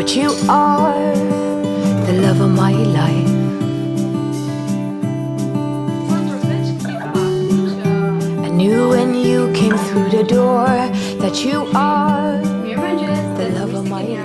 But you are the love of my life. I knew when you came through the door that you are the love of my life.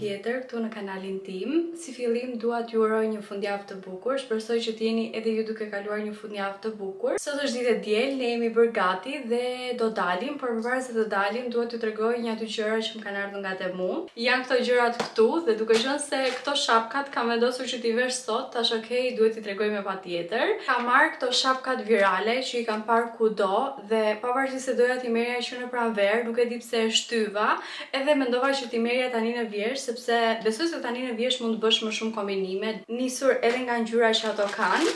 Tjetër këtu në kanalin tim. Si fillim dua t'ju uroj një fundjavë të bukur. Shpresoj që t'jeni edhe ju duke kaluar një fundjavë të bukur. Sot është ditë e diel, ne jemi bërë gati dhe do dalim, por përpara se të dalim duhet t'ju tregoj një aty gjëra që më kanë ardhur nga Temu. Janë këto gjërat këtu dhe duke qenë se këto shapkat kam vendosur që t'i vesh sot, tash okay, duhet t'i tregoj me patjetër. Kam marrë këto shapkat virale që i kam parë kudo dhe pavarësisht se doja t'i merrja që në pranverë, nuk e di pse e shtyva, edhe mendova që t'i merrja tani në vjersh sepse besoj se tani në vjersh mund të bësh më shumë kombinime, nisur edhe nga ngjyra që ato kanë.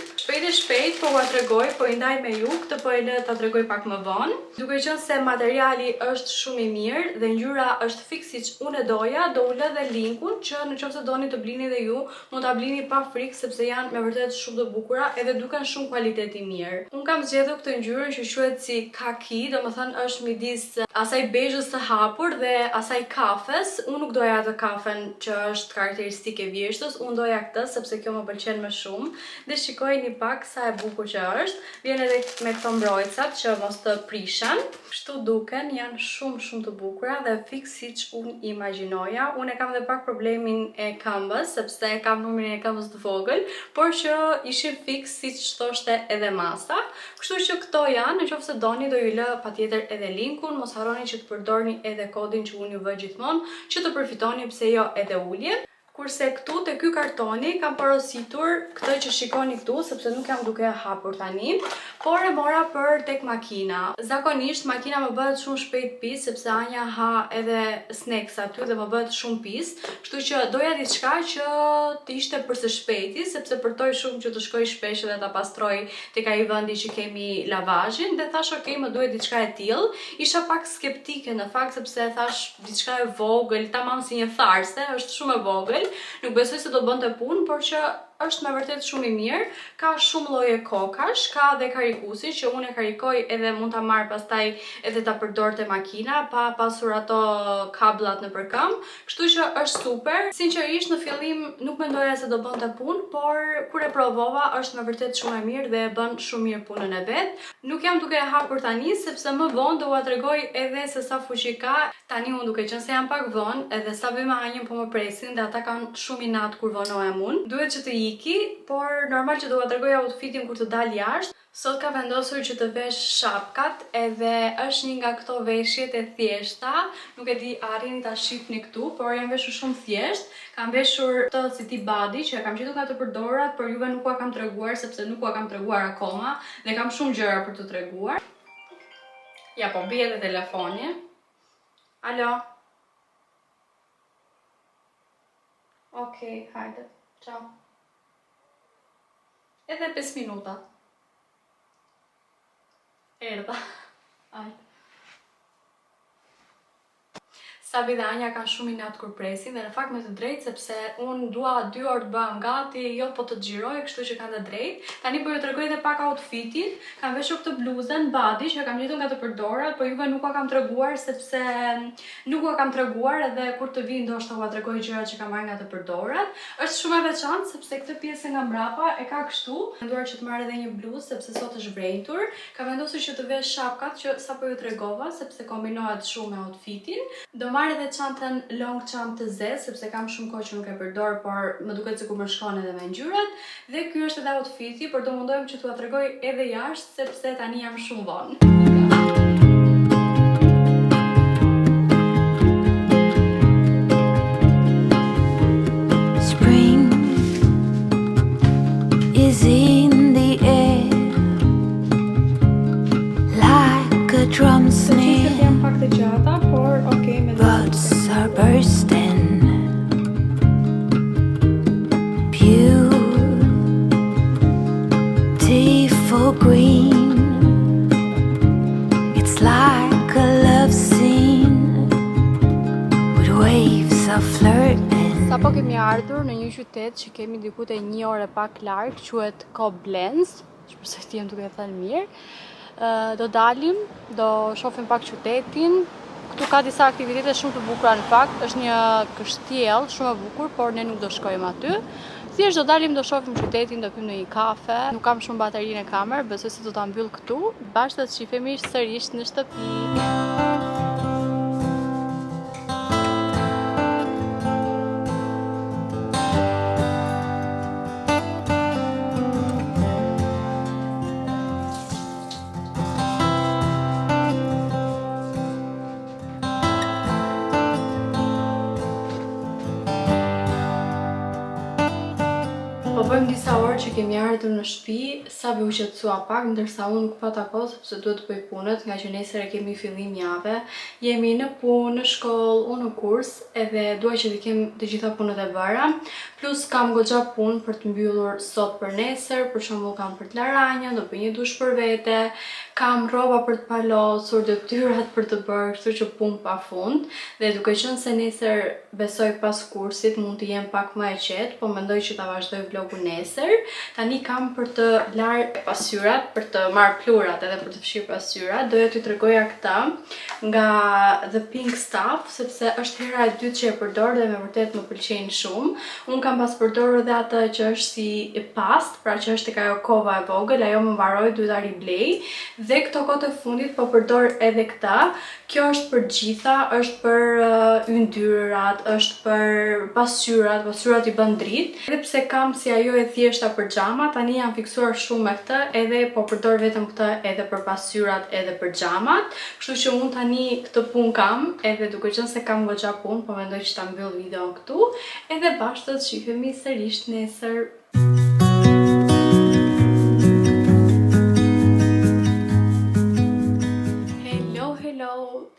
Shpejt po ua tregoj, po i ndaj me ju, këtë po e lë ta tregoj pak më vonë. Duke qenë se materiali është shumë i mirë dhe ngjyra është fiks siç unë e doja, do u lë dhe linkun që nëse doni të blini dhe ju, mund ta blini pa frikë sepse janë me vërtet shumë të bukura edhe duken shumë cilëtet i mirë. Un kam zgjedhur këtë ngjyrë që quhet si kaki, domethënë është midis asaj bezhës së hapur dhe asaj kafes. Unë nuk doja atë kafen që është karakteristike vjeshtës, unë doja këtë sepse kjo më pëlqen më shumë. Dhe shikojeni pak sa e bukur që është. Vjen edhe me këto mbrojtësat që mos të prishen. Kështu duken, janë shumë të bukura dhe fiks siç unë imagjinoja. Unë e kam dhe pak problemin e këmbës sepse kam numrin e këmbës të vogël, por që ishin fiks siç thoshte edhe masa. Kështu që këto janë, nëse doni do ju lë patjetër edhe linkun, mos harroni që të përdorni edhe kodin që unë ju vë gjithmonë, që të përfitoni pse jo edhe ulje. Kurse këtu te ky kartoni kam porositur këtë që shikoni këtu, sepse nuk jam duke hapur tani, por e mora për tek makina. Zakonisht makina më bëhet shumë shpejt pis sepse Anja ha edhe snacks aty dhe më bëhet shumë pis, kështu që doja diçka që të ishte për së shpejti, sepse përtoj shumë që të shkoj shpesh dhe ta pastroj tek ai vendi që kemi lavazhin dhe thash okay, më duhet diçka e tillë. Isha pak skeptike në fakt sepse thash diçka e vogël, tamam si një tharse, është shumë e vogël. Nuk besoj se do bënte punë, por që është me vërtet shumë i mirë. Ka shumë lloje kokash, ka dhe karikusi që unë e karikoj edhe mund ta marr pastaj edhe ta përdor te makina pa pasur ato kabullat nëpër këmbë. Kështu që është super. Sinqerisht në fillim nuk mendoja se do bënte punë, por kur e provova është me vërtet shumë e mirë dhe e bën shumë mirë punën e vet. Nuk jam duke e hapur tani sepse më vonë do ua tregoj edhe se sa fuqi ka. Tani unë duke qenë se jam pak vonë edhe sa bëj me Anjën po më presin dhe ata kanë shumë inat kur vonohem unë. Duhet që të iki, por normal që do ua tregoj outfitin kur të dal jashtë. Sot ka vendosur që të vesh shapkat edhe është një nga këto veshjet e thjeshta. Nuk e di a arrini ta shihni këtu, por janë veshur shumë thjesht. Kam veshur të city body që kam gjetur nga të përdorat, por juve nuk ua kam treguar sepse nuk ua kam treguar akoma dhe kam shumë gjëra për të treguar. Ja po bie edhe telefoni. Alo. Okej, hajde. Ciao. Edhe 5 minuta. Erdha. Aj. Sabi dhe Anja kanë shumë inat kur presin dhe në fakt me të drejtë sepse unë dua 2 orë të bëhem gati, jo po të xhiroj, kështu që kanë të drejtë. Tani po ju tregoj edhe pak outfitin. Kam veshur këtë bluzën body që kam gjetur nga të përdorat, por juve nuk ua kam treguar sepse nuk ua kam treguar edhe kur të vi ndoshta ua tregoj gjërat që kam marrë nga të përdorat. Është shumë e veçantë sepse këtë pjesë nga mbrapa e ka kështu. Menduar që të marr edhe një bluzë sepse sot është vrentur. Kam vendosur që të vesh shapkat që sapo ju tregova sepse kombinohet shumë me outfitin. Do marr edhe çantën long çantë të zezë sepse kam shumë kohë që nuk e përdor, por më duket sikur më shkon edhe me ngjyrat. Dhe ky është edhe outfiti, por do mundohem që t'ua tregoj edhe jashtë sepse tani jam shumë vonë. Spring is in the air like a drum snare. Jam pak të gjata, por okay me Buds are bursting, beautiful green. It's like a love scene with waves of flirting. Sapo kemi ardhur në një qytet që kemi diku te 1 orë pak larg, quhet Koblenz. Shpresoj të jem duke e thënë mirë. Do dalim, do shohim pak qytetin. Këtu ka disa aktivitete shumë të bukura në fakt, është një kështjell shumë e bukur, por ne nuk do shkojmë aty. Thjesht do dalim, do shohim qytetin, do pim një kafe. Nuk kam shumë bateri në kamerë, besoj se do ta mbyll këtu. Bashkë të shihemi sërish në shtëpi. Po bëjmë disa orë që kemi ardhur në shtëpi, Sabi u qetësua pak, ndërsa unë nuk pata kohë sepse duhet të bëj punët, nga që nesër e kemi fillim jave. Jemi në punë, në shkollë, unë në kurs, edhe dua që të kem të gjitha punët e bëra. Plus kam goxha punë për të mbyllur sot për nesër, për shembull kam për të laranjën, do bëj një dush për vete, kam rroba për të palosur, detyrat për të bërë, kështu që punë pafund. Dhe duke qenë se nesër besoj pas kursit mund të jem pak më e qetë, po mendoj që ta vazhdoj vlogun nesër. Tani kam për të larë pasyrat, për të marrë plurat edhe për të fshirë pasyrat. Doja t'ju tregoja këtë nga The Pink Stuff, sepse është hera e dytë që e përdor dhe me vërtet më pëlqejnë shumë. Unë kam pas përdorur edhe atë që është si past, pra që është tek ajo kova e vogël, ajo më mbaroi, duhet ta riblej. Dhe këto kohë të fundit po përdor edhe këtë. Kjo është për gjitha, është për yndyrat, është për pasyrat i bën dritë. Edhe pse kam si ajo e thjeshta për xhama, tani jam fiksuar shumë me këtë, edhe po përdor vetëm këtë edhe për pasyrat edhe për xhamat. Kështu që unë tani këtë punë kam, edhe duke qenë se kam goxha punë, po mendoj që ta mbyll videon këtu, edhe bashkë të shihemi sërish nesër.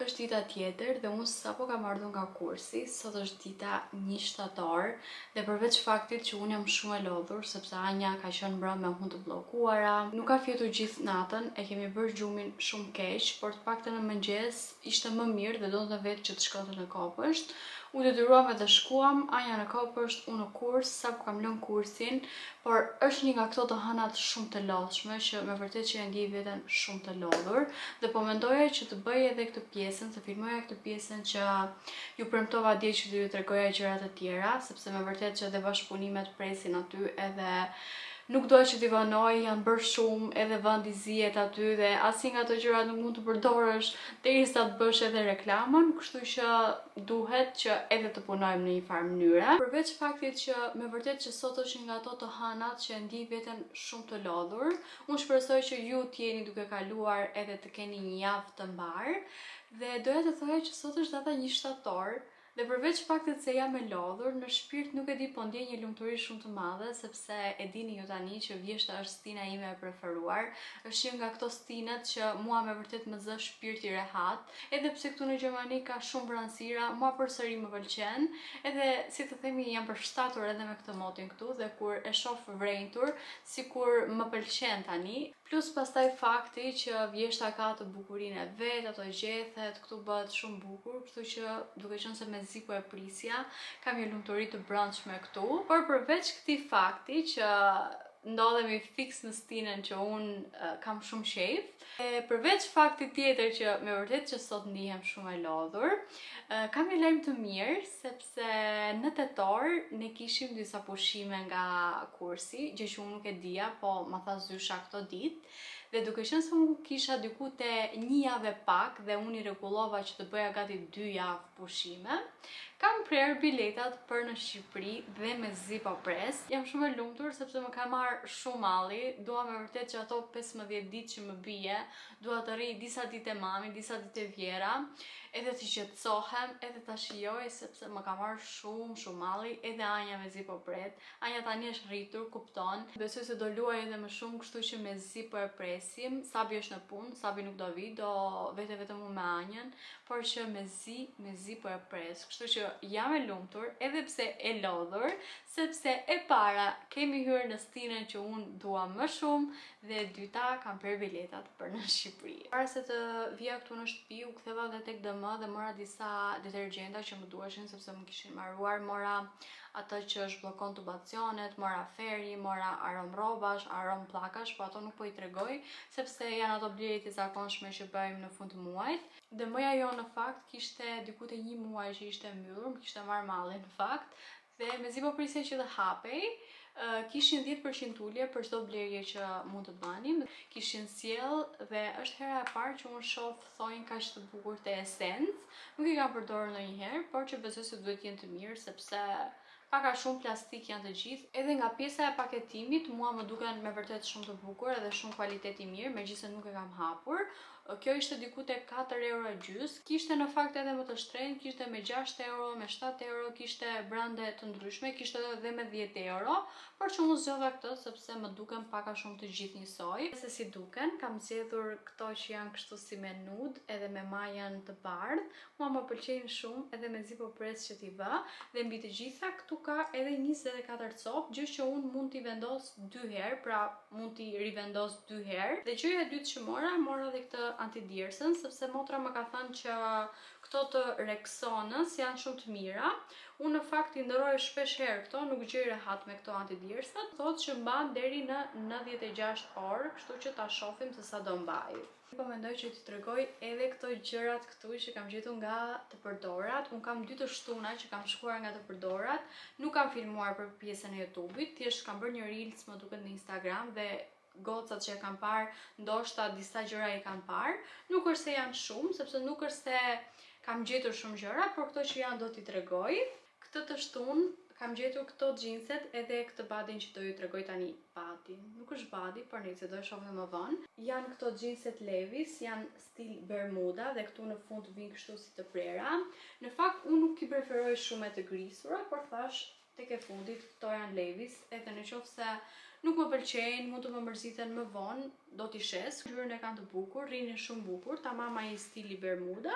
Është dita tjetër dhe unë sapo kam ardhur nga kursi. Sot është dita 1 shtator dhe përveç faktit që unë jam shumë e lodhur sepse Anja ka qenë mbrëmë me hunë të bllokuara, nuk ka fjetur gjithë natën, e kemi bërë gjumin shumë keq, por të paktën në mëngjes ishte më mirë dhe donte vetë që të shkonte në kopësht. U detyruam edhe shkuam, Anja në kopësht, unë në kurs, sapo kam lënë kursin, por është një nga këto të hënat shumë të lodhshme që me vërtet që e ndjej veten shumë të lodhur dhe po mendoja që të bëj edhe këtë pjesën, të filmoja këtë pjesën që ju premtova dje që do ju tregoja gjëra të tjera, sepse me vërtet që edhe bashkëpunimet presin aty edhe nuk doja që t'i vanoj, janë bërë shumë, edhe vendi zihet aty dhe asnjë nga ato gjëra nuk mund të përdorësh derisa të bësh edhe reklamën, kështu që duhet që edhe të punojmë në një farë mënyre. Përveç faktit që me vërtet që sot është nga ato të hënat që ndjej veten shumë të lodhur, unë shpresoj që ju t'jeni duke kaluar edhe të keni një javë të mbar dhe doja të thoja që sot është data 1 shtator. Dhe përveç faktit se jam e lodhur, në shpirt nuk e di po ndjej një lumturi shumë të madhe, sepse e dini ju tani që vjeshta është stina ime e preferuar, është një nga këto stinat që mua me vërtet më zë shpirti rehat, edhe pse këtu në Gjermani ka shumë vranësira, mua përsëri më pëlqen, edhe si të themi jam përshtatur edhe me këtë motin këtu dhe kur e shoh vrentur, sikur më pëlqen tani. Plus pastaj fakti që vjeshta ka të bukurinë e vet, ato gjethet, këtu bëhet shumë bukur, kështu që duke qenë se mezi po e prisja, kam një lumturi të brendshme këtu. Por përveç këtij fakti që ndodhemi fiks në stinën që unë kam shumë shef, përveç faktit tjetër që me vërtet që sot ndihem shumë e lodhur, kam një lajm të mirë sepse në tetor ne kishim disa pushime nga kursi, gjë që unë nuk e dija, po ma tha Zysha këto ditë. Dhe duke qenë se unë kisha diku te 1 javë pak dhe unë i rregullova që të bëja gati 2 javë pushime, kam prerë biletat për në Shqipëri dhe mezi po pres. Jam shumë e lumtur sepse më ka marrë shumë malli, dua me vërtet që ato 15 ditë që më bie, dua të rri disa ditë e mami, disa ditë e vjera, edhe të qetësohem, edhe ta shijoj sepse më ka marrë shumë malli, edhe Anja mezi po pret. Anja tani është rritur, kupton. Besoj se do luaj edhe më shumë, kështu që mezi po e presim. Sabi është në punë, Sabi nuk do vi, do vetëm unë me Anjën, por që mezi po e pres. Kështu që jam e lumtur, edhe pse e lodhur, sepse e para kemi hyrë në stinën që unë dua më shumë dhe e dyta kam për biletat për në Shqipëri. Para se të vija këtu në shtëpi u ktheva dhe tek DM dhe mora disa detergjenta që më duheshin sepse më kishin marruar, mora atë që zhbllokon tubacionet, mora feri, mora arom rrobash, arom pllakash, po ato nuk po i tregoj sepse janë ato blerit e zakonshme që bëjmë në fund të muajit. DM-ja jo në fakt kishte diku te 1 muaj që ishte mbyllur, më kishte marrë malli në fakt. Dhe mezi po prisej që të hapej, kishin 10% ulje për çdo blerje që mund të banim. Kishin sjell dhe është hera e parë që unë shoh thonjë kaq të bukur te Essence. Nuk i kam përdorur ndonjëherë, por që besoj se duhet jenë të mirë sepse pak a shumë plastik janë të gjithë. Edhe nga pjesa e paketimit mua më duken me vërtet shumë të bukur edhe shumë kualitet i mirë, megjithëse nuk e kam hapur. Kjo ishte diku te 4,5 €. Kishte në fakt edhe më të shtrenjtë, kishte me 6 €, me 7 €, kishte brande të ndryshme, kishte edhe me 10 €, por që unë zgjodha këtë sepse më duken pak a shumë të gjithë njësoj. Se si duken, kam zgjedhur këto që janë kështu si me nude edhe me majën të bardhë. Mua më pëlqejnë shumë edhe mezi po pres që t'i vë dhe mbi të gjitha këtu ka edhe 24 copë, gjë që unë mund t'i vendos 2 herë, pra mund t'i rivendos 2 herë. Dhe gjëja e dytë që mora dhe këtë antidjersën, sepse motra më ka thënë që këto të Rexonës janë shumë të mira. Unë në fakt i ndërroj shpesh herë këto, nuk gjej rehat me këto antidjersat. Thotë që mban deri në 96 orë, kështu që ta shohim se sa do mbaj. Po mendoj që t'i tregoj edhe këto gjërat këtu që kam gjetur nga të përdorat. Unë kam 2 të shtuna që kam shkuar nga të përdorat. Nuk kam filmuar për pjesën e YouTube-it, thjesht kam bërë një reels më duket në Instagram dhe gocat që e kam parë, ndoshta disa gjëra i kam parë. Nuk është se janë shumë, sepse nuk është se kam gjetur shumë gjëra, por këto që janë do t'i tregoj. Këtë të shtunë kam gjetur këto xhinset edhe këtë badin që do ju tregoj tani. Badin, nuk është badi, por nëse do e shohim më vonë. Janë këto xhinset Levi's, janë stil bermuda dhe këtu në fund vijnë kështu si të prera. Në fakt unë nuk i preferoj shumë të grisura, por thash tek e fundit këto janë Levi's, edhe nëse nuk më pëlqejnë, mund të më mërziten më vonë, do t'i shes. Ngjyrën e kanë të bukur, rrinin shumë bukur, tamam ai stili bermuda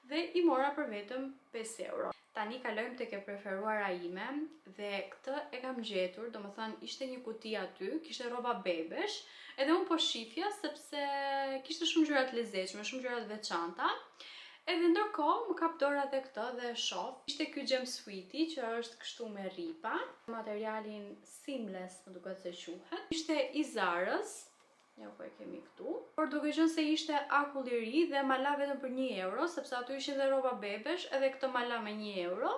dhe i mora për vetëm 5 €. Tani kalojmë tek e preferuara ime dhe këtë e kam gjetur, domethënë ishte një kuti aty, kishte rroba bebesh, edhe unë po shifja sepse kishte shumë gjëra të lezetshme, shumë gjëra të veçanta. Edhe ndërkohë më kap dorë edhe këtë dhe e shoh. Ishte ky gem sweetie që është kështu me ripa, materialin seamless më duket se quhet. Ishte i Zarës, ja ku e kemi këtu. Por duke qenë se ishte akull i ri dhe ma la vetëm për 1 €, sepse aty ishin dhe rroba bebesh, edhe këtë ma la me 1 €.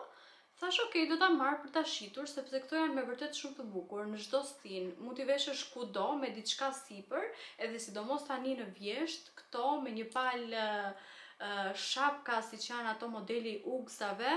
Thash ok, do ta marr për ta shitur sepse këto janë me vërtet shumë të bukur në çdo stin. Mund t'i veshësh kudo me diçka sipër, edhe sidomos tani në vjesht, këto me një palë shapka siç janë ato modeli ugsave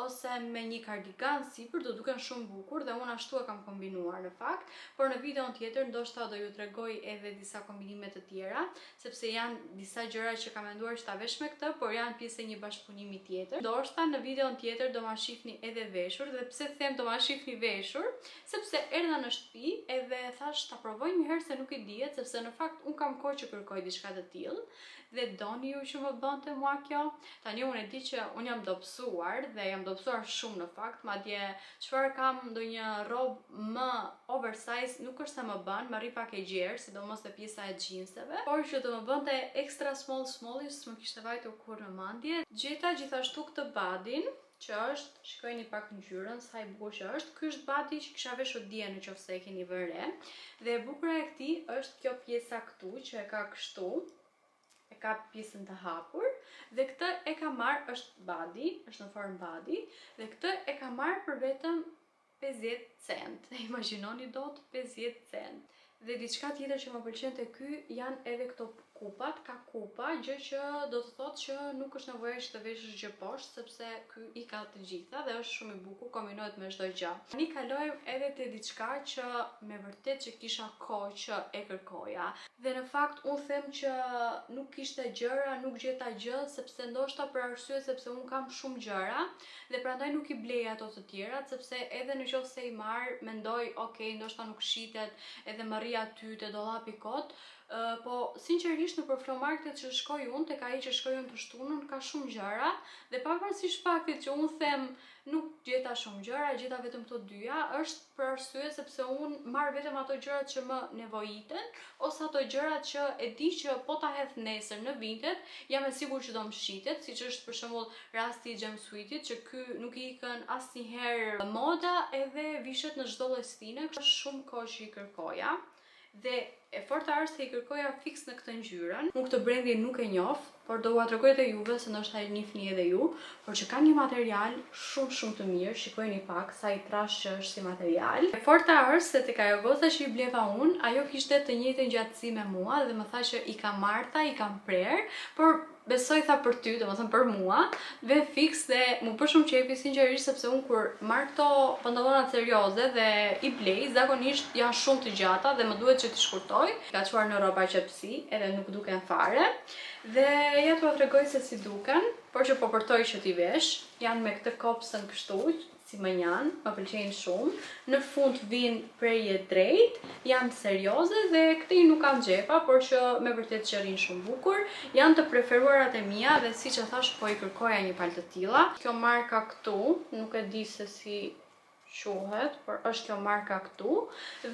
ose me një kardigan sipër do duken shumë bukur dhe unë ashtu e kam kombinuar në fakt, por në videon tjetër ndoshta do ju tregoj edhe disa kombinime të tjera, sepse janë disa gjëra që kam menduar që ta vesh me këtë, por janë pjesë e një bashkëpunimi tjetër. Ndoshta në videon tjetër do ma shihni edhe veshur dhe pse them do ma shihni veshur, sepse erdha në shtëpi edhe thash ta provoj një herë se nuk i dihet, sepse në fakt un kam kohë që kërkoj diçka të tillë dhe doni ju që më bënte mua kjo. Tani unë e di që unë jam dobësuar dhe jam dobësuar shumë në fakt, madje çfarë kam ndonjë rrobë më oversize nuk është se më bën, më rri pak e gjerë, sidomos te pjesa e xhinseve, por që të më bënte extra small s'më kishte vajtur kur në mendje. Gjeta gjithashtu këtë badin që është, shikojeni pak ngjyrën sa i bukur që është. Ky është badi që kisha veshur dje nëse e keni vënë re. Dhe e bukura e këtij është kjo pjesa këtu që e ka kështu. E ka pjesën të hapur dhe këtë e ka marrë, është badi, është në formë badi dhe këtë e ka marrë për vetëm 50 cent. Imagjinoni dot 50 cent. Dhe diçka tjetër që më pëlqen te ky janë edhe këto kupat, ka kupa, gjë që do të thotë që nuk është nevojë të veshësh gjë poshtë sepse ky i ka të gjitha dhe është shumë i bukur, kombinohet me çdo gjë. Tani kalojmë edhe te diçka që me vërtet që kisha kohë që e kërkoja. Dhe në fakt unë them që nuk kishte gjëra, nuk gjeta gjë, sepse ndoshta për arsye sepse unë kam shumë gjëra dhe prandaj nuk i blej ato të tjerat, sepse edhe nëse i marr, mendoj, ok, ndoshta nuk shitet, edhe më rri aty te dollapi kot. Po sinqerisht nëpër flomarketet që shkoj unë, tek ai që shkoj unë të shtunën, ka shumë gjëra dhe pavarësisht faktit që unë them nuk gjeta shumë gjëra, gjeta vetëm këto dyja, është për arsye sepse unë marr vetëm ato gjërat që më nevojiten ose ato gjërat që e di që po ta hedh nesër në vintet, jam e sigurt që do më shitet, siç është për shembull rasti i jumpsuitit, që ky nuk i ikën asnjëherë moda edhe vishet në çdo lloj stine, kështu shumë kohë që i kërkoja. Dhe e forta është se i kërkoja fiks në këtë ngjyrën. Unë këtë brendin nuk e njoh, por do ua tregoj te juve se ndoshta e njihni edhe ju, por që ka një material shumë të mirë, shikojeni pak sa i trash që është si material. E forta është se tek ajo goca që i bleva unë, ajo kishte të njëjtën gjatësi me mua dhe më tha që i kam marrta, i kam prerë, por besoj tha për ty, domethënë për mua, dhe fiks dhe mu për shumë qefi sinqerisht sepse unë kur marr këto pantallonat serioze dhe i blej, zakonisht janë shumë të gjata dhe më duhet që t'i shkurtoj. Ka çuar në rroba qepsi, edhe nuk duken fare. Dhe ja t'ua tregoj se si duken, por që po përtoj që t'i vesh, janë me këtë kopsën kështu, si më janë, më pëlqejnë shumë. Në fund vinë prerje drejt, janë serioze dhe këtej nuk kanë xhepa, por që me vërtet që rrinë shumë bukur. Janë të preferuarat e mia dhe siç e thash po i kërkoja një palë të tilla. Kjo marka këtu, nuk e di se si quhet, por është kjo marka këtu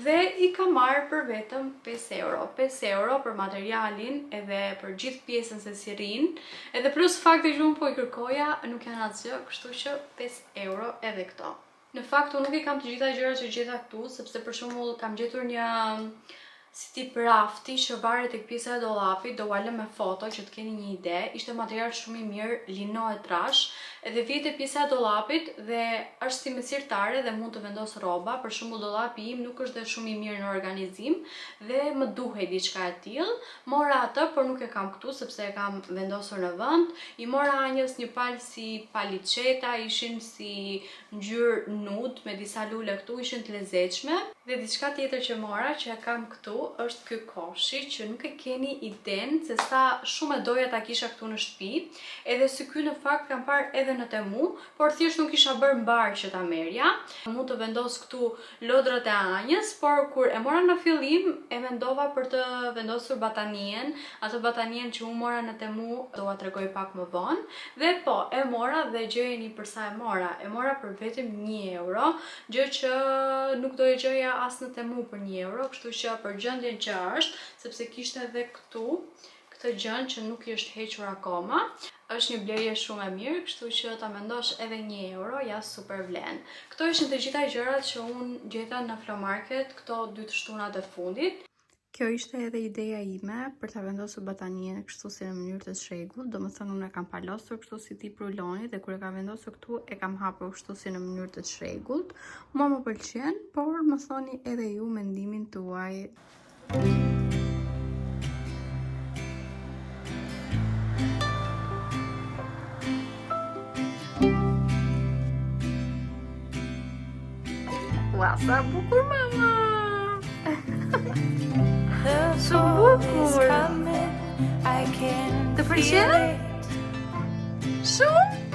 dhe i ka marrë për vetëm 5 euro. 5 euro për materialin edhe për gjithë pjesën se si rrin, edhe plus fakti që unë po i kërkoja nuk janë asgjë, kështu që 5 euro edhe këto. Në fakt unë nuk i kam të gjitha gjërat që gjeta këtu, sepse për shembull kam gjetur një si tip rafti që varet tek pjesa e dollapit, do ua lëm me foto që të keni një ide. Ishte material shumë i mirë, lino e trash, edhe vjet e pjesa e dollapit dhe është si mesirtare dhe mund të vendos rroba. Për shembull dollapi im nuk është dhe shumë i mirë në organizim dhe më duhej diçka e tillë. Mora atë, por nuk e kam këtu sepse e kam vendosur në vend. I mora anjës një palë si paliceta, ishin si ngjyrë nude me disa lule këtu, ishin të lezetshme. Dhe diçka tjetër që mora që e kam këtu është ky koshi që nuk e keni iden se sa shumë e doja ta kisha këtu në shtëpi. Edhe si ky në fakt kam parë edhe në Temu, por thjesht nuk isha bërë mbar që ta merja. Mund të vendos këtu lodrat e anjës, por kur e mora në fillim e mendova për të vendosur batanien, atë batanien që unë mora në Temu, do ua tregoj pak më vonë. Dhe po, e mora dhe gjejeni për sa e mora. E mora për vetëm 1 euro, gjë që nuk do e gjeja as në Temu për 1 euro, kështu që për gjendjen që është, sepse kishte edhe këtu këtë gjën që nuk i është hequr akoma. Është një blerje shumë e mirë, kështu që ta mendosh edhe 1 euro, ja super vlen. Këto ishin të gjitha gjërat që unë gjeta në flomarket këto 2 shtunat e fundit. Kjo ishte edhe ideja ime për ta vendosur batanien kështu si në mënyrë të shregullt, domethënë unë e kam palosur kështu si tip ruloni dhe kur e kam vendosur këtu e kam hapur kështu si në mënyrë të shregullt. Mua më pëlqen, por më thoni edhe ju mendimin tuaj. Ua, sa bukur mama! Shumë bukur! Të pëlqen? Shumë?